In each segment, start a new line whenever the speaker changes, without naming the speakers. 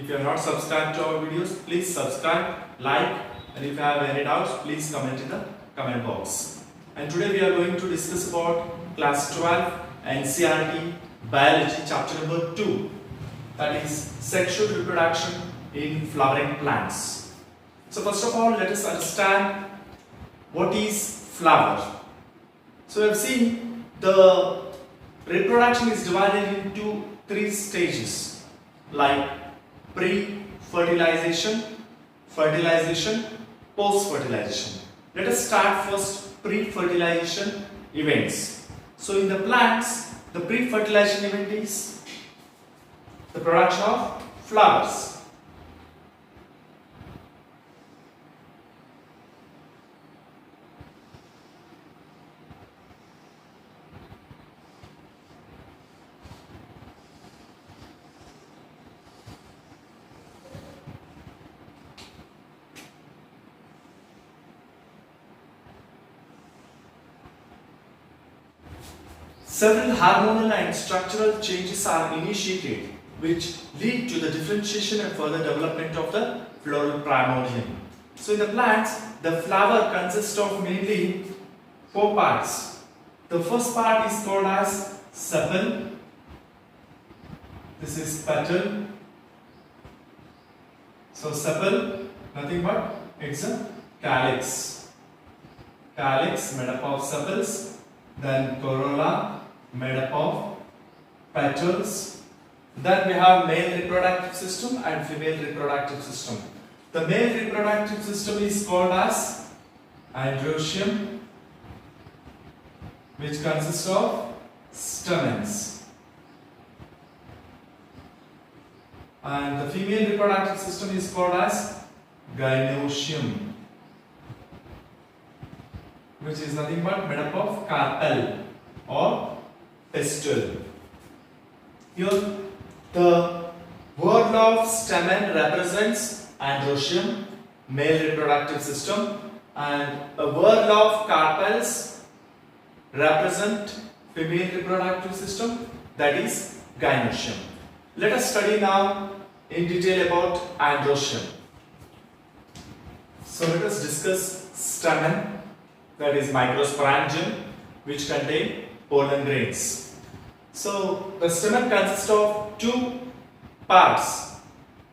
If you are not subscribed to our videos, please subscribe, like, and if you have any doubts, please comment in the comment box. And today we are going to discuss about class 12 NCERT Biology chapter number 2, that is sexual reproduction in flowering plants. So first of all, let us understand what is flower. So we have seen the reproduction is divided into 3 stages, like pre-fertilization, fertilization, post-fertilization. Let us start first pre-fertilization events. So in the plants, the pre-fertilization event is the production of flowers. Several hormonal and structural changes are initiated which lead to the differentiation and further development of the floral primordium. So in the plants, the flower consists of mainly 4 parts. The first part is called as sepal. This is petal. So sepal, nothing but it's a calyx. Calyx made up of sepals. Then corolla made up of petals. Then we have male reproductive system and female reproductive system. The male reproductive system is called as androecium, which consists of stamens. And the female reproductive system is called as gynoecium, which is nothing but made up of carpel or pistil. Here the word of stamen represents androecium, male reproductive system, and a word of carpels represent female reproductive system, that is gynoecium. Let us study now in detail about androecium. So let us discuss stamen, that is microsporangium, which contain pollen grains. So the stamen consists of 2 parts.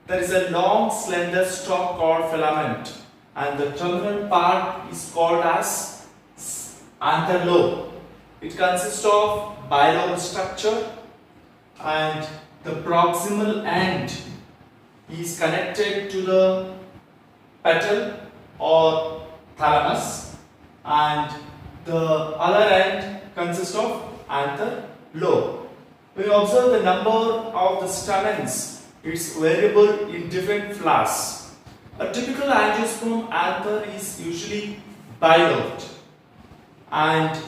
There is a long slender stalk called filament, and the terminal part is called as anther lobe. It consists of bilobal structure, and the proximal end is connected to the petal or thalamus, and the other end consists of anther lobe. When you observe the number of the stamens, it's variable in different flowers. A typical angiosperm anther is usually bilobed, and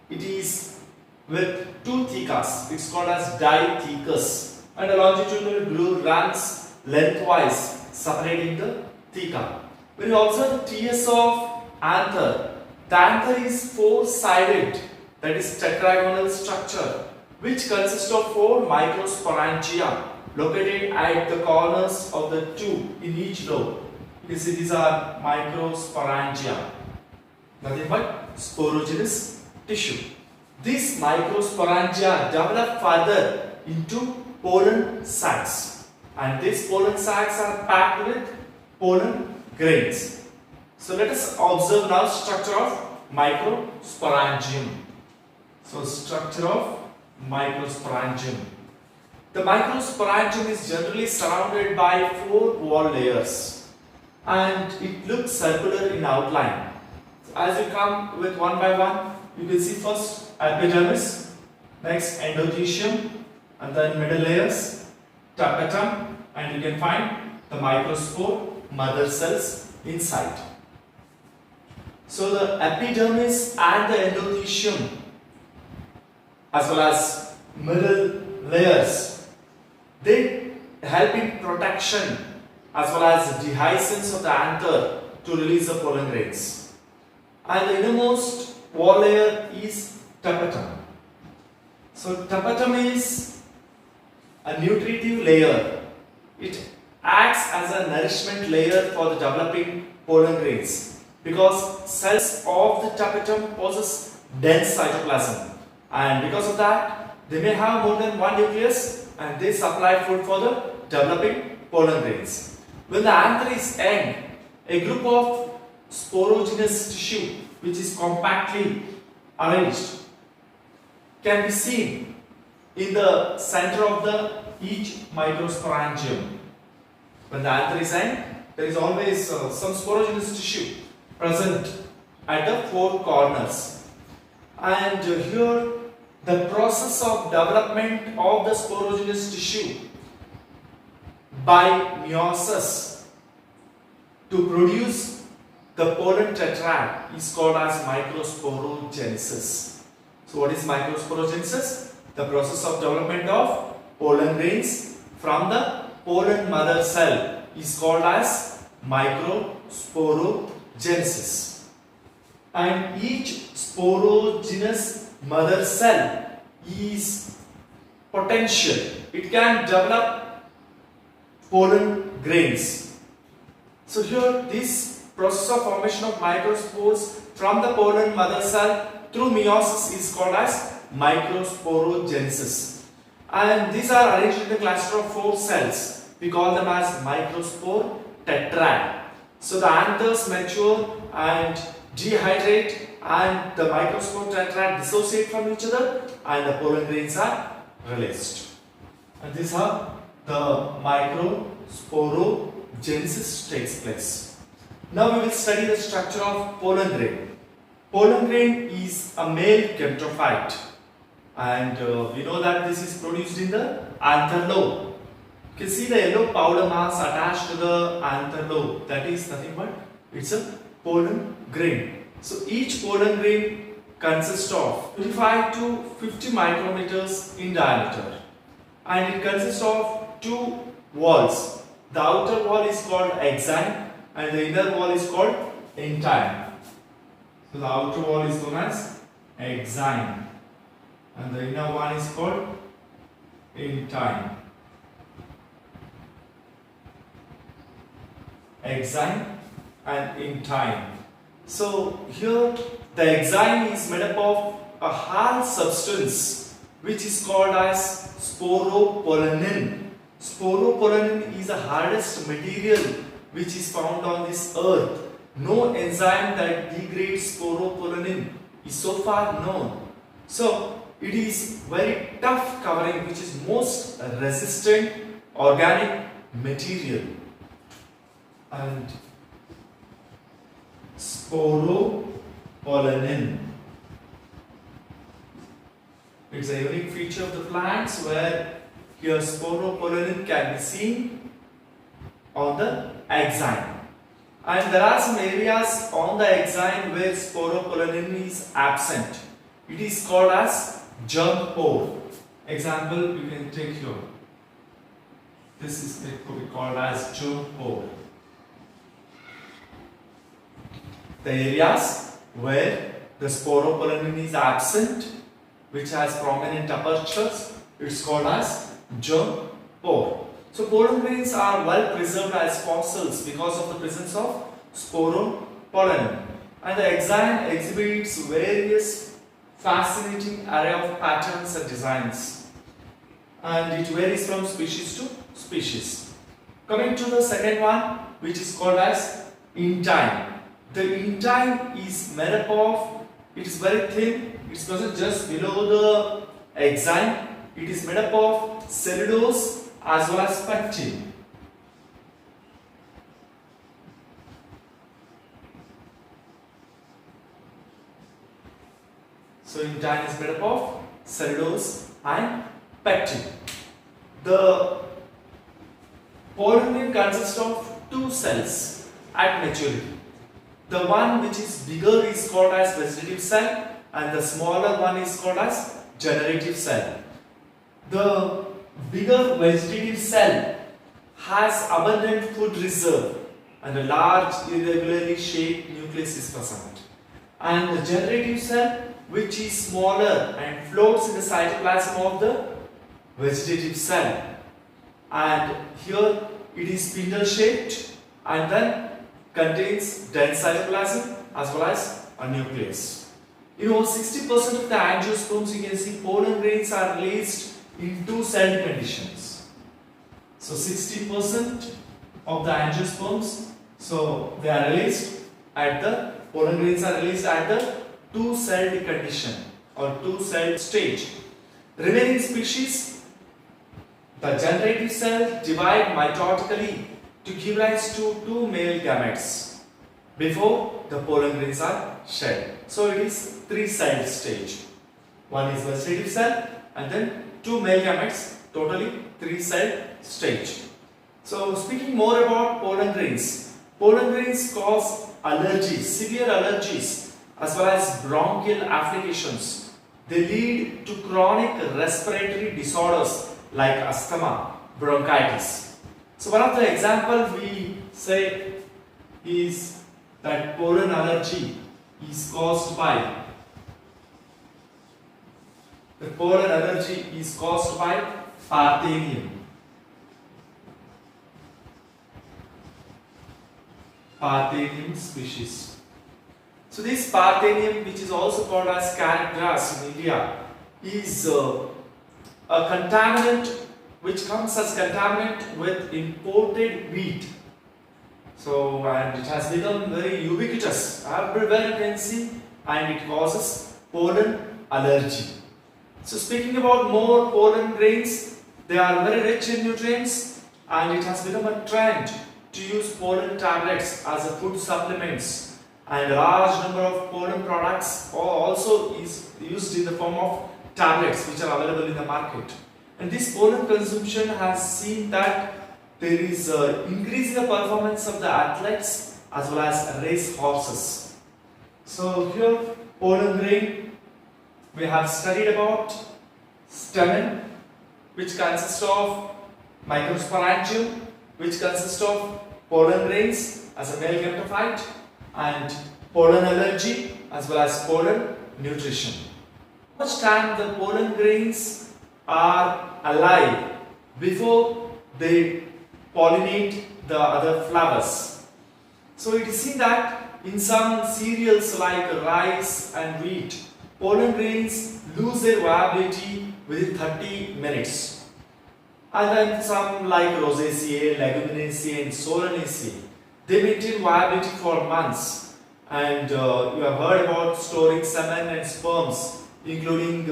it is with 2 thecas. It's called as dithecous, and a longitudinal groove runs lengthwise, separating the theca. When you observe the TS of anther, the anther is 4-sided, that is tetragonal structure, which consists of 4 microsporangia located at the corners of the 2 in each lobe. You see, these are microsporangia, nothing but sporogenous tissue. These microsporangia develop further into pollen sacs, and these pollen sacs are packed with pollen grains. So let us observe now structure of microsporangium. So structure of microsporangium. The microsporangium is generally surrounded by 4 wall layers, and it looks circular in outline. As you come with one by one, you can see first epidermis, next endothecium, and then middle layers, tapetum, and you can find the microspore mother cells inside. So the epidermis and the endothecium, as well as middle layers, they help in protection as well as dehiscence of the anther to release the pollen grains. And the innermost wall layer is tapetum. So tapetum is a nutritive layer. It acts as a nourishment layer for the developing pollen grains because cells of the tapetum possess dense cytoplasm, and because of that they may have more than one nucleus and they supply food for the developing pollen grains. When the anther is young, a group of sporogenous tissue which is compactly arranged can be seen in the center of each microsporangium. When the anther is young, there is always some sporogenous tissue present at the four corners. And here the process of development of the sporogenous tissue by meiosis to produce the pollen tetrad is called as microsporogenesis. So what is microsporogenesis? The process of development of pollen grains from the pollen mother cell is called as microsporogenesis. And each sporogenous mother cell is potential. It can develop pollen grains. So here this process of formation of microspores from the pollen mother cell through meiosis is called as microsporogenesis. And these are arranged in a cluster of 4 cells. We call them as microspore tetrad. So the anthers mature and dehydrate and the microspore tetrad dissociate from each other and the pollen grains are released. And this is how the microsporogenesis takes place. Now we will study the structure of pollen grain. Pollen grain is a male gametophyte, and we know that this is produced in the anther lobe. You can see the yellow powder mass attached to the anther lobe. That is nothing but it's a pollen grain. So each pollen grain consists of 25 to 50 micrometers in diameter, and it consists of 2 walls. The outer wall is called exine and the inner wall is called intine. So the outer wall is known as exine and the inner one is called intine. Exine and intine. So here the exine is made up of a hard substance which is called as sporopollenin. Sporopollenin is the hardest material which is found on this earth. No enzyme that degrades sporopollenin is so far known. So it is very tough covering which is most resistant organic material. And sporopollenin, it's a unique feature of the plants where here sporopollenin can be seen on the exine. And there are some areas on the exine where sporopollenin is absent. It is called as germ pore. Example you can take here. This is called as germ pore. The areas where the sporopollenin is absent, which has prominent apertures, it's called as germ pore. So pollen grains are well preserved as fossils because of the presence of sporopollenin. And the exine exhibits various fascinating array of patterns and designs. And it varies from species to species. Coming to the second one, which is called as intine. The intine is made up of, it is very thin, it is present just below the exine. It is made up of cellulose as well as pectin. So intine is made up of cellulose and pectin. The pollen grain consists of 2 cells at maturity. The one which is bigger is called as vegetative cell and the smaller one is called as generative cell. The bigger vegetative cell has abundant food reserve and a large irregularly shaped nucleus is present. And the generative cell, which is smaller and floats in the cytoplasm of the vegetative cell, and here it is spindle shaped and then contains dense cytoplasm as well as a nucleus. In over 60% of the angiosperms, you can see pollen grains are released in two-celled conditions. So 60% of the angiosperms, so they are released at the pollen grains are released at the two-celled condition or two-celled stage. Remaining species, the generative cell divide mitotically to give rise to two male gametes before the pollen grains are shed. So it is three-celled stage. One is vegetative cell and then two male gametes, totally three-celled stage. So speaking more about pollen grains cause allergies, severe allergies as well as bronchial afflictions. They lead to chronic respiratory disorders like asthma, bronchitis. So one of the examples we say is that pollen allergy is caused by Parthenium. Parthenium species. So this Parthenium, which is also called as carrot grass in India, is a contaminant which comes as contaminant with imported wheat. So, and it has become very ubiquitous everywhere you can see, and it causes pollen allergy. So speaking about more pollen grains, they are very rich in nutrients and it has become a trend to use pollen tablets as a food supplements, and a large number of pollen products also is used in the form of tablets which are available in the market. And this pollen consumption has seen that there is increasing the performance of the athletes as well as race horses. So here pollen grain, we have studied about stamen, which consists of microsporangium, which consists of pollen grains as a male gametophyte, and pollen allergy as well as pollen nutrition. How much time the pollen grains are alive before they pollinate the other flowers? So it is seen that in some cereals like rice and wheat, pollen grains lose their viability within 30 minutes. And then some like Rosaceae, Leguminosae and Solanaceae, they maintain viability for months. And you have heard about storing semen and sperms, including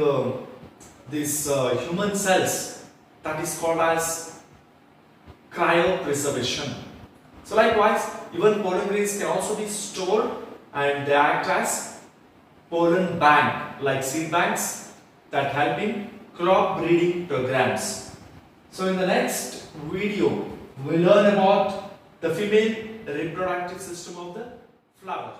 these human cells, that is called as cryopreservation. So likewise, even pollen grains can also be stored and they act as pollen bank, like seed banks that help in crop breeding programs. So in the next video, we'll learn about the female reproductive system of the flower.